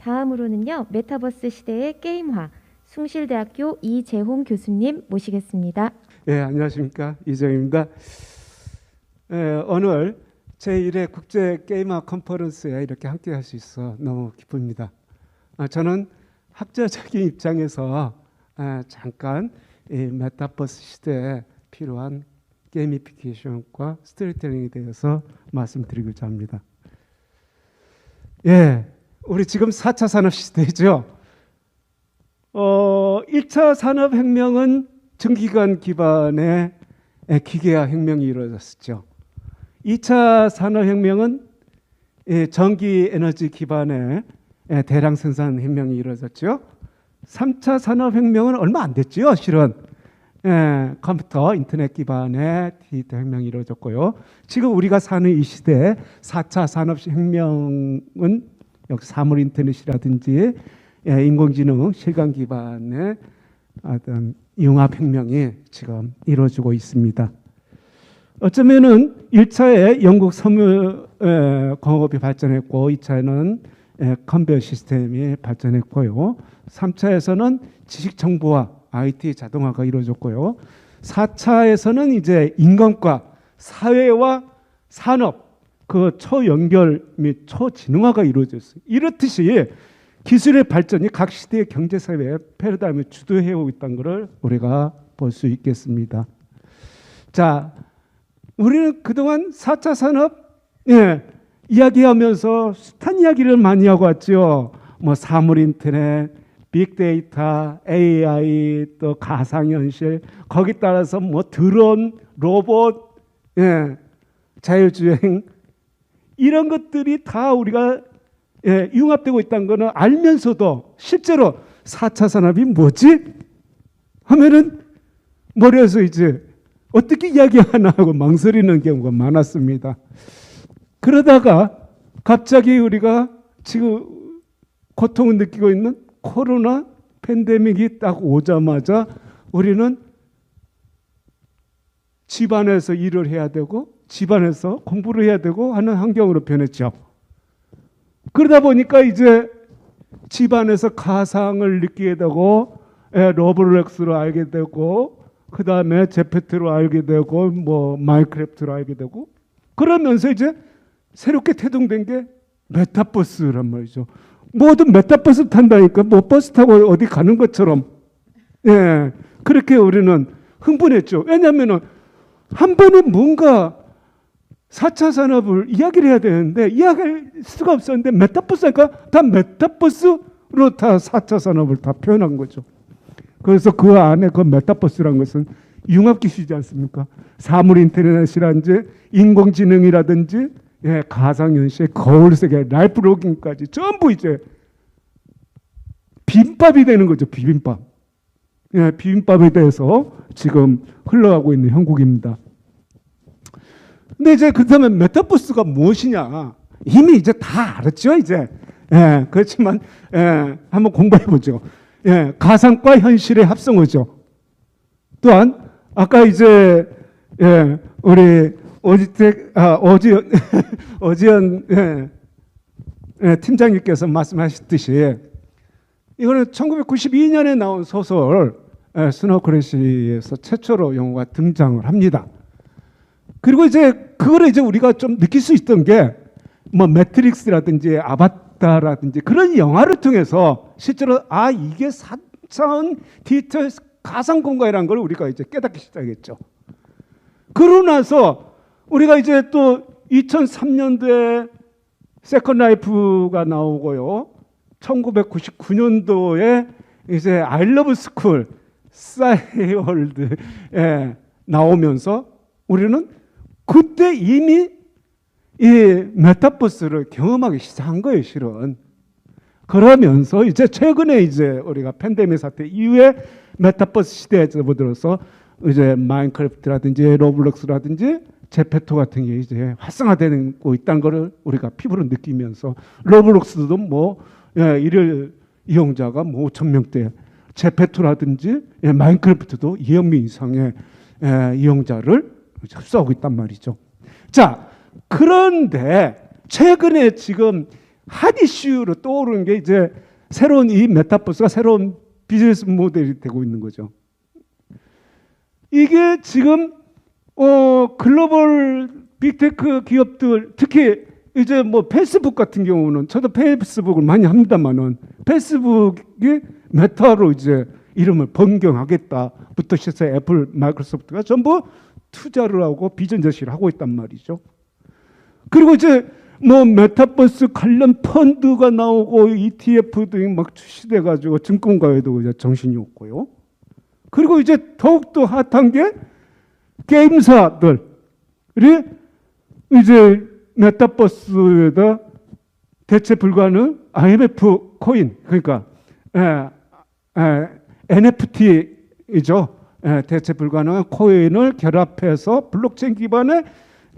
다음으로는요, 메타버스 시대의 게임화, 숭실대학교 이재홍 교수님 모시겠습니다. 예, 안녕하십니까, 이재홍입니다. 오늘 제1회 국제 게임화 컨퍼런스에 이렇게 함께 할 수 있어 너무 기쁩니다. 저는 학자적인 입장에서 잠깐 이 메타버스 시대에 필요한 게이미피케이션과 스토리텔링에 대해서 말씀드리고자 합니다. 예, 우리 지금 4차 산업시대죠. 1차 산업혁명은 전기관 기반의 기계화 혁명이 이루어졌었죠. 2차 산업혁명은 전기 에너지 기반의 대량 생산 혁명이 이루어졌죠. 3차 산업혁명은 얼마 안 됐죠, 실은. 컴퓨터, 인터넷 기반의 디지털 혁명이 이루어졌고요. 지금 우리가 사는 이 시대에 4차 산업혁명은 역시 사물 인터넷이라든지 인공지능, 실감 기반의 어떤 융합혁명이 지금 이루어지고 있습니다. 어쩌면은 1차에 영국 섬유 공업이 발전했고 2차에는 컨베이어 시스템이 발전했고요. 3차에서는 지식 정보화, IT 자동화가 이루어졌고요. 4차에서는 이제 인간과 사회와 산업 그 초연결 및 초지능화가 이루어졌어요. 이렇듯이 기술의 발전이 각 시대의 경제사회의 패러다임을 주도해오고 있다는 것을 우리가 볼 수 있겠습니다. 자, 우리는 그동안 4차 산업 이야기하면서 숱한 이야기를 많이 하고 왔죠. 뭐 사물 인터넷, 빅데이터, AI, 또 가상현실, 거기 따라서 뭐 드론, 로봇, 자율주행 이런 것들이 다 우리가 융합되고 있다는 것은 알면서도 실제로 4차 산업이 뭐지? 하면은 머리에서 이제 어떻게 이야기하나 하고 망설이는 경우가 많았습니다. 그러다가 갑자기 우리가 지금 고통을 느끼고 있는 코로나 팬데믹이 딱 오자마자 우리는 집안에서 일을 해야 되고 집안에서 공부를 해야 되고 하는 환경으로 변했죠. 그러다 보니까 이제 집안에서 가상을 느끼게 되고 로블록스로 알게 되고 그 다음에 제페트로 알게 되고 뭐 마인크래프트로 알게 되고 그러면서 이제 새롭게 태동된 게 메타버스란 말이죠. 모든 메타버스 탄다니까 뭐 버스 타고 어디 가는 것처럼 그렇게 우리는 흥분했죠. 왜냐하면 한 번에 뭔가 4차 산업을 이야기를 해야 되는데 이야기할 수가 없었는데 메타버스니까 다 메타버스로 다 4차 산업을 다 표현한 거죠. 그래서 그 안에 그 메타버스라는 것은 융합기술이지 않습니까? 사물 인터넷이라든지 인공지능이라든지 가상현실, 거울세계, 라이프 로깅까지 전부 이제 비빔밥이 되는 거죠. 비빔밥. 비빔밥에 대해서 지금 흘러가고 있는 형국입니다. 근데 이제 그렇다면 메타버스가 무엇이냐? 이미 이제 다 알았죠, 이제. 그렇지만 한번 공부해 보죠. 가상과 현실의 합성어죠. 또한 아까 이제 우리 오지연 팀장님께서 말씀하셨듯이 이거는 1992년에 나온 소설 스노크래시에서 최초로 영화가 등장을 합니다. 그리고 이제 그거를 이제 우리가 좀 느낄 수 있던 게 뭐 매트릭스라든지 아바타라든지 그런 영화를 통해서 실제로 이게 4차원 디지털 가상 공간이라는 걸 우리가 이제 깨닫기 시작했죠. 그러고 나서 우리가 이제 또 2003년도에 세컨 라이프가 나오고요. 1999년도에 이제 I Love School, 싸이월드에 나오면서 우리는 그때 이미 이 메타버스를 경험하기 시작한 거예요, 실은. 그러면서 이제 최근에 이제 우리가 팬데믹 사태 이후에 메타버스 시대에 접어들어서 이제 마인크래프트라든지 로블록스라든지 제페토 같은 게 이제 활성화되고 있다는 것을 우리가 피부로 느끼면서 로블록스도 뭐 일일 이용자가 뭐 5,000명대, 제페토라든지 마인크래프트도 2억 명 이상의 이용자를 흡수하고 있단 말이죠. 자, 그런데 최근에 지금 핫 이슈로 떠오르는 게 이제 새로운 이 메타버스가 새로운 비즈니스 모델이 되고 있는 거죠. 이게 지금 글로벌 빅테크 기업들, 특히 이제 뭐 페이스북 같은 경우는, 저도 페이스북을 많이 합니다만은, 페이스북이 메타로 이제 이름을 변경하겠다부터 시작해서 애플, 마이크로소프트가 전부 투자를 하고 비전 제시를 하고 있단 말이죠. 그리고 이제 뭐 메타버스 관련 펀드가 나오고 ETF 등이 막 출시돼 가지고 증권가에도 이제 정신이 없고요. 그리고 이제 더욱더 핫한 게 게임사들이 이제 메타버스에다 대체 불가능 IMF 코인, 그러니까 NFT이죠. 대체 불가능한 코인을 결합해서 블록체인 기반의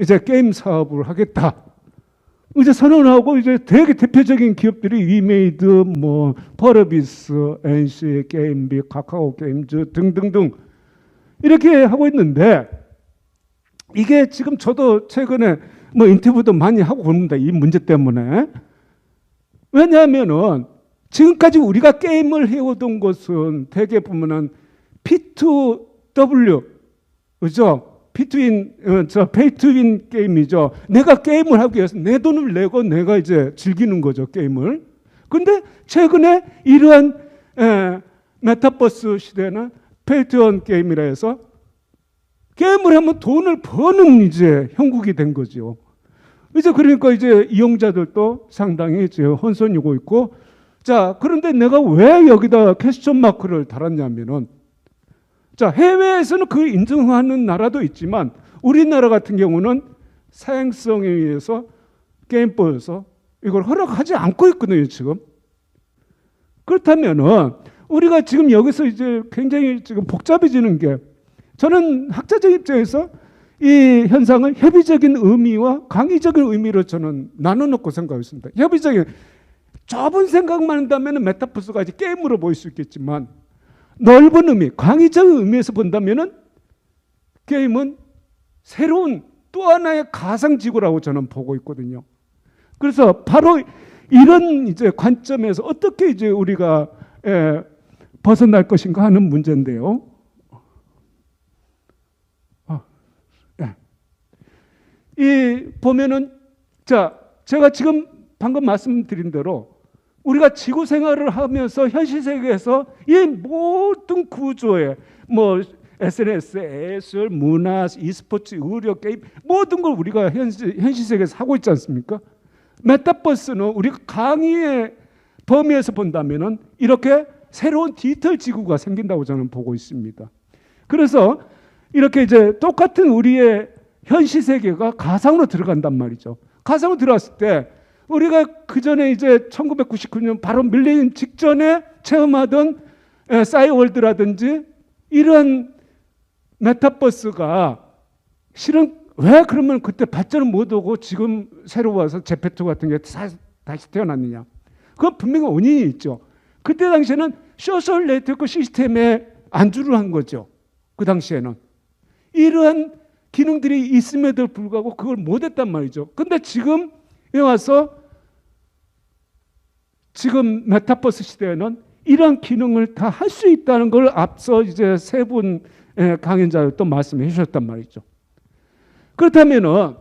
이제 게임 사업을 하겠다. 이제 선언하고 이제 되게 대표적인 기업들이 위메이드, 뭐 퍼러비스, NC 게임비, 카카오 게임즈 등등등 이렇게 하고 있는데, 이게 지금 저도 최근에 뭐 인터뷰도 많이 하고 그럽니다. 이 문제 때문에. 왜냐하면은 지금까지 우리가 게임을 해오던 것은 대개 보면은 P2W, 그죠? P2인, 페이투윈 게임이죠. 내가 게임을 하기 위해서 내 돈을 내고 내가 이제 즐기는 거죠, 게임을. 근데 최근에 이러한 메타버스 시대는 페이투윈 게임이라 해서 게임을 하면 돈을 버는 이제 형국이 된 거죠. 이제 그러니까 이제 이용자들도 상당히 이제 혼선이 오고 있고, 자, 그런데 내가 왜 여기다 퀘스천 마크를 달았냐면은, 자, 해외에서는 그 인정하는 나라도 있지만 우리나라 같은 경우는 사행성에 의해서 게임법에서 이걸 허락하지 않고 있거든요, 지금. 그렇다면은 우리가 지금 여기서 이제 굉장히 지금 복잡해지는 게, 저는 학자적 입장에서 이 현상을 협의적인 의미와 강의적인 의미로 저는 나눠놓고 생각했습니다. 협의적인, 좁은 생각만 한다면 메타버스가 이제 게임으로 보일 수 있겠지만, 넓은 의미, 광의적인 의미에서 본다면은 게임은 새로운 또 하나의 가상지구라고 저는 보고 있거든요. 그래서 바로 이런 이제 관점에서 어떻게 이제 우리가 벗어날 것인가 하는 문제인데요. 이 보면은, 자, 제가 지금 방금 말씀드린 대로 우리가 지구 생활을 하면서 현실 세계에서 이 모든 구조에 뭐 SNS, 예술, 문화, e스포츠, 의료, 게임 모든 걸 우리가 현실 세계에서 하고 있지 않습니까? 메타버스는 우리가 강의의 범위에서 본다면은 이렇게 새로운 디지털 지구가 생긴다고 저는 보고 있습니다. 그래서 이렇게 이제 똑같은 우리의 현실 세계가 가상으로 들어간단 말이죠. 가상으로 들어왔을 때 우리가 그 전에 이제 1999년 바로 밀레니엄 직전에 체험하던 싸이월드라든지 이런 메타버스가 실은 왜 그러면 그때 발전을 못 하고 지금 새로 와서 제페토 같은 게 다시 태어났느냐? 그건 분명히 원인이 있죠. 그때 당시에는 소셜 네트워크 시스템에 안주를 한 거죠. 그 당시에는. 이러한 기능들이 있음에도 불구하고 그걸 못했단 말이죠. 근데 지금 와서 지금 메타버스 시대에는 이런 기능을 다 할 수 있다는 걸 앞서 이제 세 분 강연자들 또 말씀해 주셨단 말이죠. 그렇다면은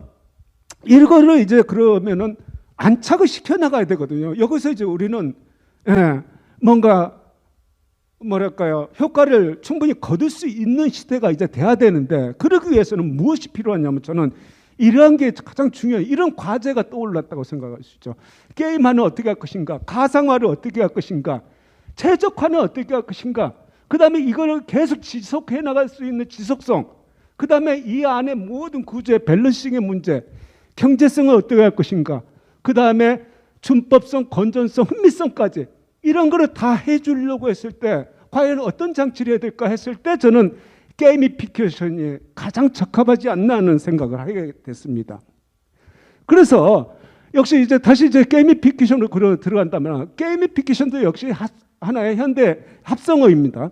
이거를 이제 그러면은 안착을 시켜 나가야 되거든요. 여기서 이제 우리는 뭔가 뭐랄까요, 효과를 충분히 거둘 수 있는 시대가 이제 돼야 되는데, 그러기 위해서는 무엇이 필요하냐면 저는 이러한 게 가장 중요해요. 이런 과제가 떠올랐다고 생각할 수 있죠. 게임화는 어떻게 할 것인가, 가상화를 어떻게 할 것인가, 최적화는 어떻게 할 것인가, 그 다음에 이거를 계속 지속해 나갈 수 있는 지속성, 그 다음에 이 안에 모든 구조의 밸런싱의 문제, 경제성을 어떻게 할 것인가, 그 다음에 준법성, 건전성, 흥미성까지 이런 거를 다 해주려고 했을 때 과연 어떤 장치를 해야 될까 했을 때 저는 게이미피케이션이 가장 적합하지 않나 하는 생각을 하게 됐습니다. 그래서 역시 이제 다시 이제 게이미피케이션으로 들어간다면 게이미피케이션도 역시 하나의 현대 합성어입니다.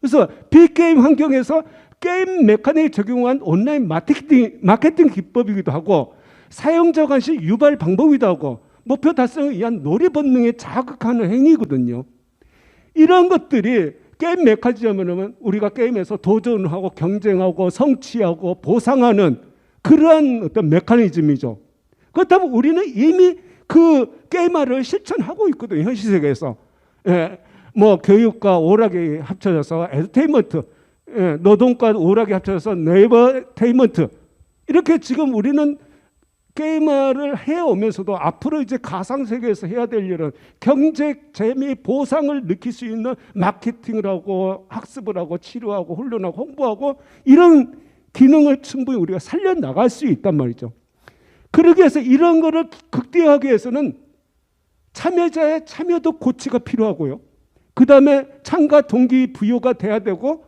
그래서 빅게임 환경에서 게임 메커닉을 적용한 온라인 마케팅 기법이기도 하고 사용자 관심 유발 방법이기도 하고 목표 달성을 위한 놀이 본능에 자극하는 행위거든요. 이런 것들이 게임 메커니즘은 우리가 게임에서 도전하고 경쟁하고 성취하고 보상하는 그러한 어떤 메커니즘이죠. 그렇다면 우리는 이미 그 게임화를 실천하고 있거든요. 현실 세계에서. 예, 뭐 교육과 오락이 합쳐져서 에듀테인먼트, 예, 노동과 오락이 합쳐져서 네이버테인먼트, 이렇게 지금 우리는 게임화를 해오면서도 앞으로 이제 가상 세계에서 해야 될 일은 경제, 재미, 보상을 느낄 수 있는 마케팅을 하고 학습을 하고 치료하고 훈련하고 홍보하고 이런 기능을 충분히 우리가 살려나갈 수 있단 말이죠. 그러기 위해서 이런 거를 극대화하기 위해서는 참여자의 참여도 고취가 필요하고요. 그 다음에 참가 동기부여가 돼야 되고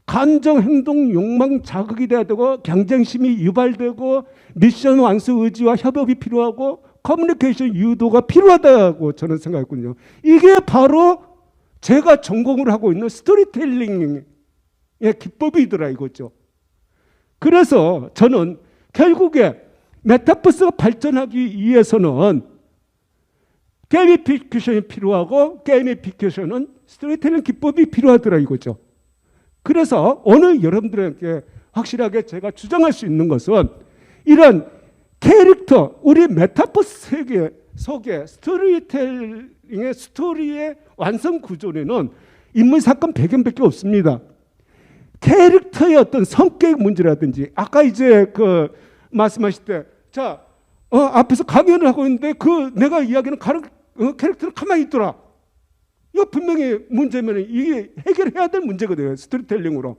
감정, 행동, 욕망 자극이 돼야 되고 경쟁심이 유발되고 미션 완수 의지와 협업이 필요하고 커뮤니케이션 유도가 필요하다고 저는 생각했거든요. 이게 바로 제가 전공을 하고 있는 스토리텔링의 기법이더라 이거죠. 그래서 저는 결국에 메타버스가 발전하기 위해서는 게이미피케이션이 필요하고 게이미피케이션은 스토리텔링 기법이 필요하더라 이거죠. 그래서 오늘 여러분들에게 확실하게 제가 주장할 수 있는 것은 이런 캐릭터, 우리 메타버스 세계 속에 스토리텔링의 스토리의 완성 구조에는 인물, 사건, 배경밖에 없습니다. 캐릭터의 어떤 성격 문제라든지 아까 이제 그 말씀하실 때 자, 앞에서 강연을 하고 있는데 그 내가 이야기하는 캐릭터는 가만히 있더라. 이거 분명히 문제면 이게 해결해야 될 문제거든요. 스토리텔링으로.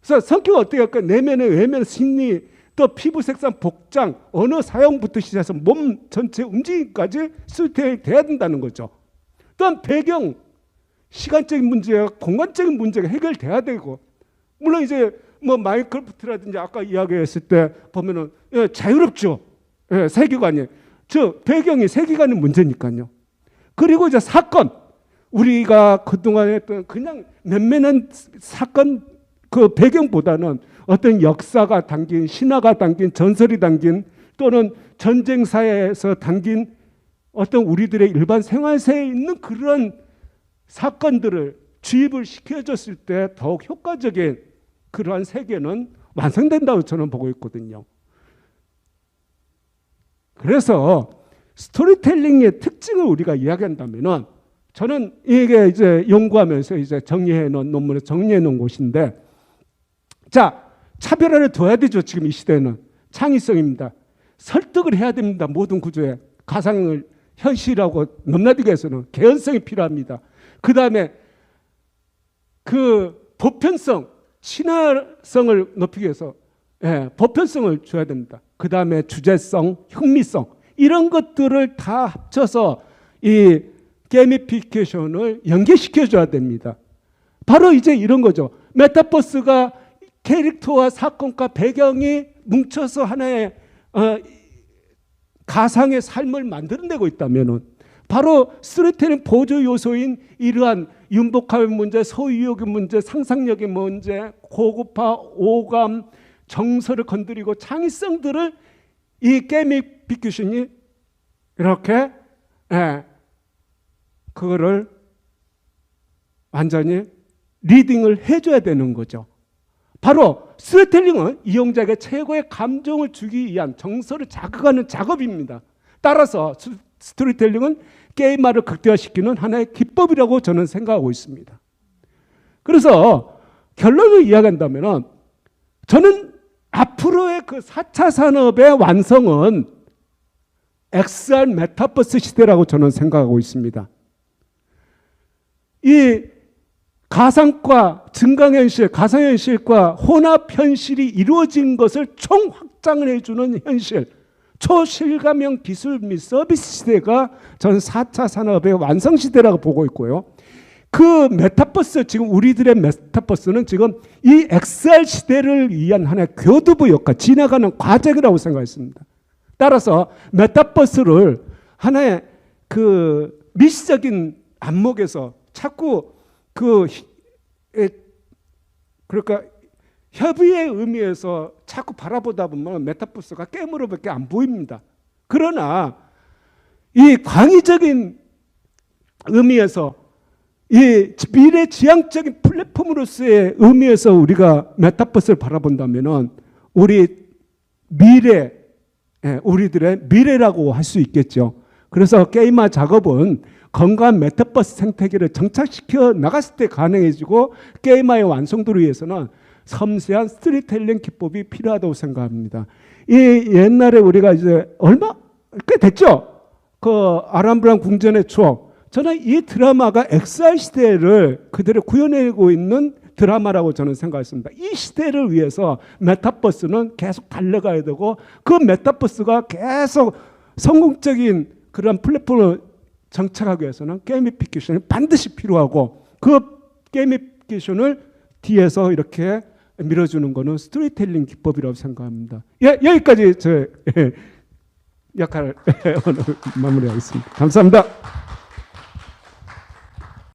그래서 성격을 어떻게 할까? 내면의 외면, 심리, 또 피부 색상, 복장, 언어 사용부터 시작해서 몸 전체 움직임까지 스토리텔링이 돼야 된다는 거죠. 또한 배경, 시간적인 문제와 공간적인 문제가 해결돼야 되고, 물론 이제 뭐 마인크래프트라든지 아까 이야기했을 때 보면은 자유롭죠. 예, 세계관이. 저 배경이 세계관의 문제니까요. 그리고 이제 사건. 우리가 그동안 했던 그냥 맨맨한 사건 그 배경보다는 어떤 역사가 담긴, 신화가 담긴, 전설이 담긴 또는 전쟁사에서 담긴 어떤 우리들의 일반 생활세에 있는 그런 사건들을 주입을 시켜줬을 때 더욱 효과적인 그러한 세계는 완성된다고 저는 보고 있거든요. 그래서 스토리텔링의 특징을 우리가 이야기한다면은 저는 이게 이제 연구하면서 이제 정리해 놓은 논문에 정리해 놓은 곳인데, 자, 차별화를 둬야 되죠. 지금 이 시대는 창의성입니다. 설득을 해야 됩니다. 모든 구조에 가상을 현실하고 넘나들기 위해서는 개연성이 필요합니다. 그 다음에 그 보편성, 친화성을 높이기 위해서 보편성을 줘야 됩니다. 그 다음에 주제성, 흥미성 이런 것들을 다 합쳐서 이 게이미피케이션을 연계시켜줘야 됩니다. 바로 이제 이런 거죠. 메타버스가 캐릭터와 사건과 배경이 뭉쳐서 하나의 가상의 삶을 만들어내고 있다면 바로 스토리텔링 보조 요소인 이러한 윤복합의 문제, 소유욕의 문제, 상상력의 문제, 고급화, 오감, 정서를 건드리고 창의성들을 이 게이미피케이션이 이렇게 그거를 완전히 리딩을 해줘야 되는 거죠. 바로 스토리텔링은 이용자에게 최고의 감정을 주기 위한 정서를 자극하는 작업입니다. 따라서 스토리텔링은 게임화를 극대화시키는 하나의 기법이라고 저는 생각하고 있습니다. 그래서 결론을 이야기한다면 저는 앞으로의 그 4차 산업의 완성은 XR 메타버스 시대라고 저는 생각하고 있습니다. 이 가상과 증강현실, 가상현실과 혼합현실이 이루어진 것을 총확장을 해주는 현실, 초실감형 기술 및 서비스 시대가 저는 4차 산업의 완성시대라고 보고 있고요. 그 메타버스, 지금 우리들의 메타버스는 지금 이 XR 시대를 위한 하나의 교두보 역할, 지나가는 과정이라고 생각했습니다. 따라서 메타버스를 하나의 그 미시적인 안목에서 자꾸 그러니까 협의의 의미에서 자꾸 바라보다 보면 메타버스가 게임으로밖에 안 보입니다. 그러나 이 광의적인 의미에서 이 미래지향적인 플랫폼으로서의 의미에서 우리가 메타버스를 바라본다면은 우리 미래, 우리들의 미래라고 할 수 있겠죠. 그래서 게임화 작업은 건강한 메타버스 생태계를 정착시켜 나갔을 때 가능해지고 게임화의 완성도를 위해서는 섬세한 스토리텔링 기법이 필요하다고 생각합니다. 이 옛날에 우리가 이제 얼마 꽤 됐죠. 그 아람브란 궁전의 추억. 저는 이 드라마가 XR 시대를 그대로 구현해내고 있는 드라마라고 저는 생각했습니다. 이 시대를 위해서 메타버스는 계속 달려가야 되고 그 메타버스가 계속 성공적인 그런 플랫폼을 정착하기 위해서는 게이미피케이션이 반드시 필요하고 그 게이미피케이션을 뒤에서 이렇게 밀어주는 것은 스토리텔링 기법이라고 생각합니다. 예, 여기까지 제 역할을 오늘 마무리하겠습니다. 감사합니다.